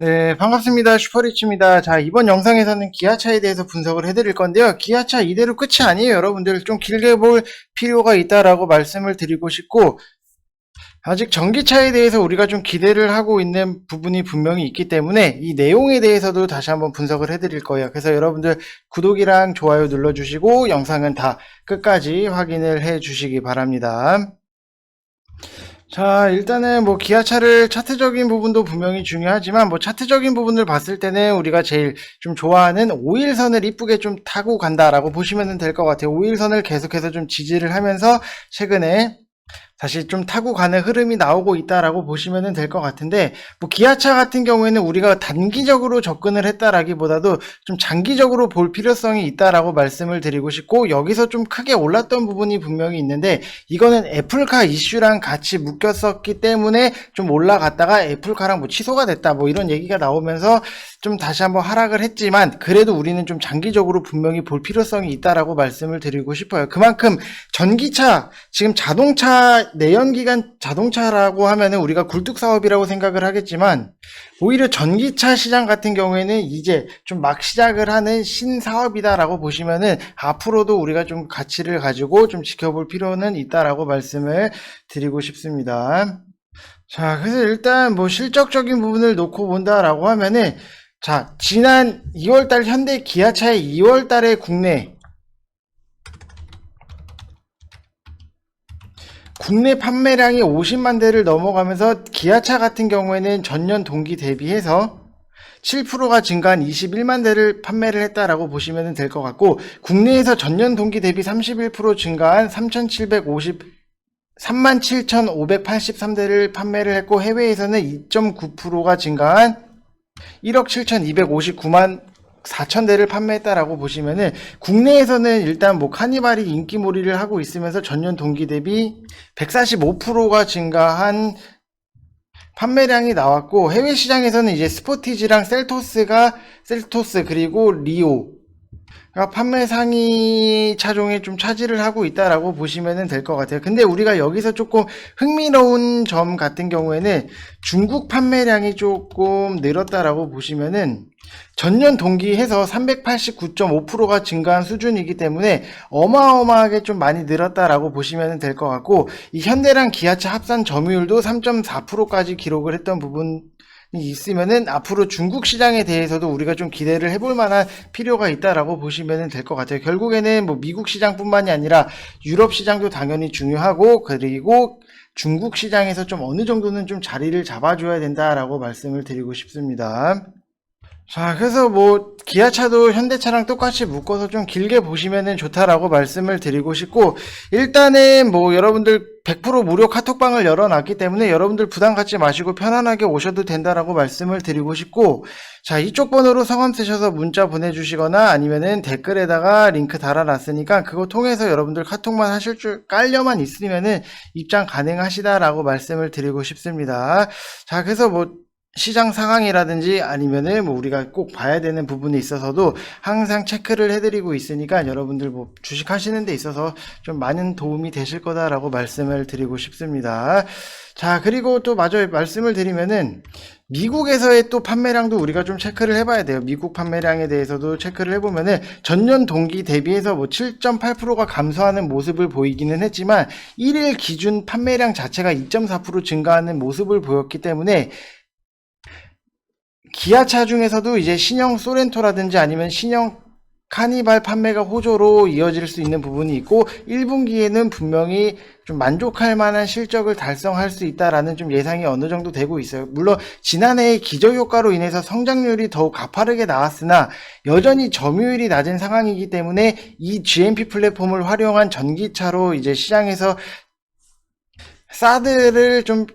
네, 반갑습니다. 슈퍼리치입니다. 자, 이번 영상에서는 기아차에 대해서 분석을 해드릴 건데요. 기아차 이대로 끝이 아니에요. 여러분들 좀 길게 볼 필요가 있다라고 말씀을 드리고 싶고, 아직 전기차에 대해서 우리가 좀 기대를 하고 있는 부분이 분명히 있기 때문에 이 내용에 대해서도 다시 한번 분석을 해드릴 거예요. 그래서 여러분들 구독이랑 좋아요 눌러주시고 영상은 다 끝까지 확인을 해 주시기 바랍니다. 자, 일단은 뭐 기아차를 차트적인 부분도 분명히 중요하지만 뭐 차트적인 부분을 봤을 때는 우리가 제일 좀 좋아하는 5일선을 이쁘게 좀 타고 간다라고 보시면 될 것 같아요. 5일선을 계속해서 좀 지지를 하면서 최근에 다시 좀 타고 가는 흐름이 나오고 있다라고 보시면 될 것 같은데, 뭐 기아차 같은 경우에는 우리가 단기적으로 접근을 했다라기보다도 좀 장기적으로 볼 필요성이 있다라고 말씀을 드리고 싶고, 여기서 좀 크게 올랐던 부분이 분명히 있는데, 이거는 애플카 이슈랑 같이 묶였었기 때문에 좀 올라갔다가 애플카랑 뭐 취소가 됐다 뭐 이런 얘기가 나오면서 좀 다시 한번 하락을 했지만, 그래도 우리는 좀 장기적으로 분명히 볼 필요성이 있다라고 말씀을 드리고 싶어요. 그만큼 전기차, 지금 자동차 내연기관 자동차라고 하면은 우리가 굴뚝 사업이라고 생각을 하겠지만, 오히려 전기차 시장 같은 경우에는 이제 좀 막 시작을 하는 신사업이다라고 보시면은 앞으로도 우리가 좀 가치를 가지고 좀 지켜볼 필요는 있다라고 말씀을 드리고 싶습니다. 자, 그래서 일단 뭐 실적적인 부분을 놓고 본다라고 하면은, 자, 지난 2월달 현대 기아차의 2월달에 국내 판매량이 50만 대를 넘어가면서 기아차 같은 경우에는 전년 동기 대비해서 7%가 증가한 21만 대를 판매를 했다라고 보시면 될 것 같고, 국내에서 전년 동기 대비 31% 증가한 37,583대를 판매를 했고, 해외에서는 2.9%가 증가한 1억 7,259만 4,000대를 판매했다라고 보시면은, 국내에서는 일단 뭐 카니발이 인기몰이를 하고 있으면서 전년 동기 대비 145%가 증가한 판매량이 나왔고, 해외 시장에서는 이제 스포티지랑 셀토스 그리고 리오 판매 상위 차종에 좀 차지를 하고 있다라고 보시면 될 것 같아요. 근데 우리가 여기서 조금 흥미로운 점 같은 경우에는 중국 판매량이 조금 늘었다라고 보시면은, 전년 동기해서 389.5%가 증가한 수준이기 때문에 어마어마하게 좀 많이 늘었다라고 보시면 될 것 같고, 이 현대랑 기아차 합산 점유율도 3.4%까지 기록을 했던 부분 있으면은 앞으로 중국 시장에 대해서도 우리가 좀 기대를 해볼 만한 필요가 있다라고 보시면 될 것 같아요. 결국에는 뭐 미국 시장뿐만이 아니라 유럽 시장도 당연히 중요하고, 그리고 중국 시장에서 좀 어느 정도는 좀 자리를 잡아줘야 된다라고 말씀을 드리고 싶습니다. 자, 그래서 뭐 기아차도 현대차랑 똑같이 묶어서 좀 길게 보시면은 좋다라고 말씀을 드리고 싶고, 일단은 뭐 여러분들 100% 무료 카톡방을 열어놨기 때문에 여러분들 부담 갖지 마시고 편안하게 오셔도 된다라고 말씀을 드리고 싶고, 자, 이쪽 번호로 성함 쓰셔서 문자 보내주시거나 아니면은 댓글에다가 링크 달아놨으니까 그거 통해서 여러분들 카톡만 하실 줄 깔려만 있으면은 입장 가능하시다라고 말씀을 드리고 싶습니다. 자, 그래서 뭐 시장 상황이라든지 아니면은 뭐 우리가 꼭 봐야 되는 부분에 있어서도 항상 체크를 해드리고 있으니까 여러분들 뭐 주식 하시는 데 있어서 좀 많은 도움이 되실 거다라고 말씀을 드리고 싶습니다. 자, 그리고 또 마저 말씀을 드리면은 미국에서의 또 판매량도 우리가 좀 체크를 해봐야 돼요. 미국 판매량에 대해서도 체크를 해보면은 전년 동기 대비해서 뭐 7.8%가 감소하는 모습을 보이기는 했지만 1일 기준 판매량 자체가 2.4% 증가하는 모습을 보였기 때문에, 기아차 중에서도 이제 신형 소렌토라든지 아니면 신형 카니발 판매가 호조로 이어질 수 있는 부분이 있고, 1분기에는 분명히 좀 만족할 만한 실적을 달성할 수 있다라는 좀 예상이 어느 정도 되고 있어요. 물론 지난해의 기저효과로 인해서 성장률이 더욱 가파르게 나왔으나 여전히 점유율이 낮은 상황이기 때문에 이 GMP 플랫폼을 활용한 전기차로 이제 시장에서 사드를 좀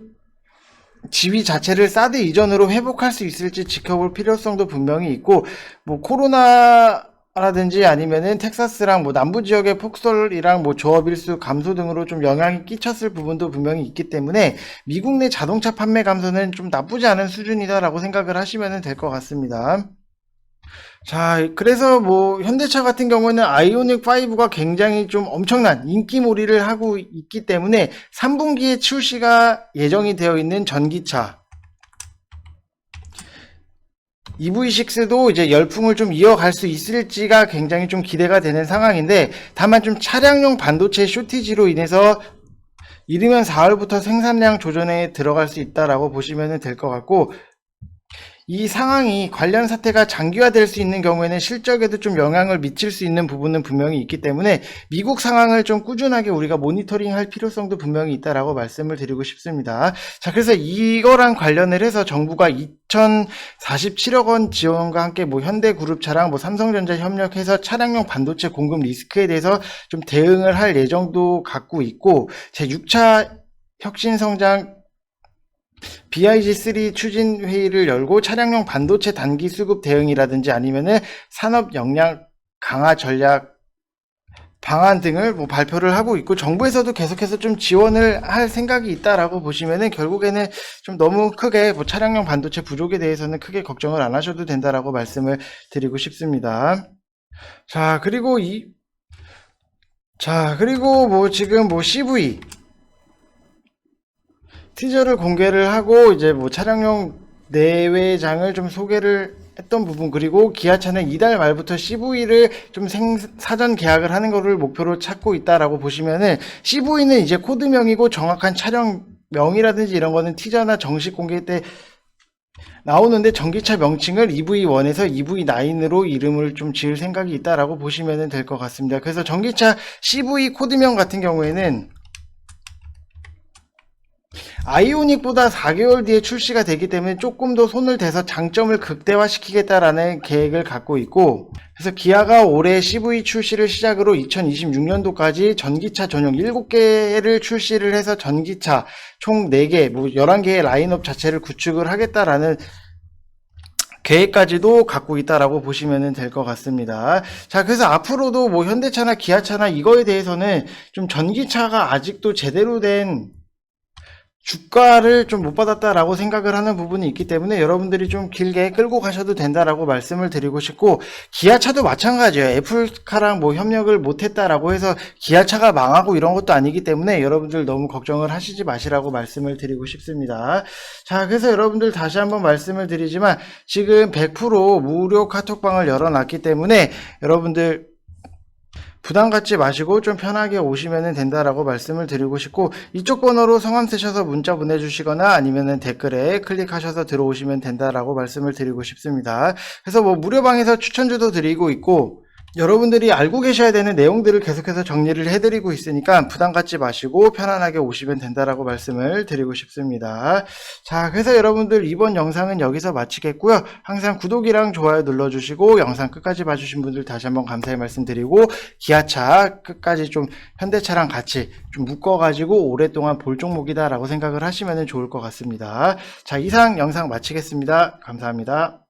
지위 자체를 사드 이전으로 회복할 수 있을지 지켜볼 필요성도 분명히 있고, 뭐 코로나라든지 아니면은 텍사스랑 뭐 남부 지역의 폭설이랑 뭐 조업 일수 감소 등으로 좀 영향이 끼쳤을 부분도 분명히 있기 때문에 미국 내 자동차 판매 감소는 좀 나쁘지 않은 수준이다라고 생각을 하시면 될 것 같습니다. 자, 그래서 뭐 현대차 같은 경우는 아이오닉 5가 굉장히 좀 엄청난 인기몰이를 하고 있기 때문에 3분기에 출시가 예정이 되어 있는 전기차, EV6도 이제 열풍을 좀 이어갈 수 있을지가 굉장히 좀 기대가 되는 상황인데, 다만 좀 차량용 반도체 쇼티지로 인해서 이르면 4월부터 생산량 조정에 들어갈 수 있다라고 보시면 될 것 같고, 이 상황이 관련 사태가 장기화될 수 있는 경우에는 실적에도 좀 영향을 미칠 수 있는 부분은 분명히 있기 때문에 미국 상황을 좀 꾸준하게 우리가 모니터링할 필요성도 분명히 있다라고 말씀을 드리고 싶습니다. 자, 그래서 이거랑 관련을 해서 정부가 2,047억 원 지원과 함께 뭐 현대그룹차랑 뭐 삼성전자 협력해서 차량용 반도체 공급 리스크에 대해서 좀 대응을 할 예정도 갖고 있고, 제6차 혁신성장 BIG3 추진 회의를 열고 차량용 반도체 단기 수급 대응이라든지 아니면은 산업 역량 강화 전략 방안 등을 뭐 발표를 하고 있고, 정부에서도 계속해서 좀 지원을 할 생각이 있다라고 보시면은 결국에는 좀 너무 크게 뭐 차량용 반도체 부족에 대해서는 크게 걱정을 안 하셔도 된다라고 말씀을 드리고 싶습니다. 그리고 뭐 지금 뭐 CV 티저를 공개를 하고 이제 뭐 차량용 내외장을 좀 소개를 했던 부분, 그리고 기아차는 이달 말부터 CV를 좀 사전 계약을 하는 거를 목표로 찾고 있다라고 보시면은, CV는 이제 코드명이고 정확한 차량명이라든지 이런 거는 티저나 정식 공개 때 나오는데, 전기차 명칭을 EV1에서 EV9으로 이름을 좀 지을 생각이 있다라고 보시면 될 것 같습니다. 그래서 전기차 CV 코드명 같은 경우에는 아이오닉보다 4개월 뒤에 출시가 되기 때문에 조금 더 손을 대서 장점을 극대화시키겠다라는 계획을 갖고 있고, 그래서 기아가 올해 CV 출시를 시작으로 2026년도까지 전기차 전용 7개를 출시를 해서 전기차 총 4개, 뭐 11개의 라인업 자체를 구축을 하겠다라는 계획까지도 갖고 있다라고 보시면 될 것 같습니다. 자, 그래서 앞으로도 뭐 현대차나 기아차나 이거에 대해서는 좀 전기차가 아직도 제대로 된 주가를 좀 못 받았다라고 생각을 하는 부분이 있기 때문에 여러분들이 좀 길게 끌고 가셔도 된다라고 말씀을 드리고 싶고, 기아차도 마찬가지예요. 애플카랑 뭐 협력을 못했다라고 해서 기아차가 망하고 이런 것도 아니기 때문에 여러분들 너무 걱정을 하시지 마시라고 말씀을 드리고 싶습니다. 자, 그래서 여러분들 다시 한번 말씀을 드리지만 지금 100% 무료 카톡방을 열어놨기 때문에 여러분들 부담 갖지 마시고 좀 편하게 오시면 된다라고 말씀을 드리고 싶고, 이쪽 번호로 성함 쓰셔서 문자 보내주시거나 아니면은 댓글에 클릭하셔서 들어오시면 된다라고 말씀을 드리고 싶습니다. 그래서 뭐 무료방에서 추천주도 드리고 있고, 여러분들이 알고 계셔야 되는 내용들을 계속해서 정리를 해드리고 있으니까 부담 갖지 마시고 편안하게 오시면 된다라고 말씀을 드리고 싶습니다. 자, 그래서 여러분들 이번 영상은 여기서 마치겠고요. 항상 구독이랑 좋아요 눌러주시고 영상 끝까지 봐주신 분들 다시 한번 감사의 말씀드리고, 기아차 끝까지 좀 현대차랑 같이 좀 묶어가지고 오랫동안 볼 종목이다 라고 생각을 하시면 좋을 것 같습니다. 자, 이상 영상 마치겠습니다. 감사합니다.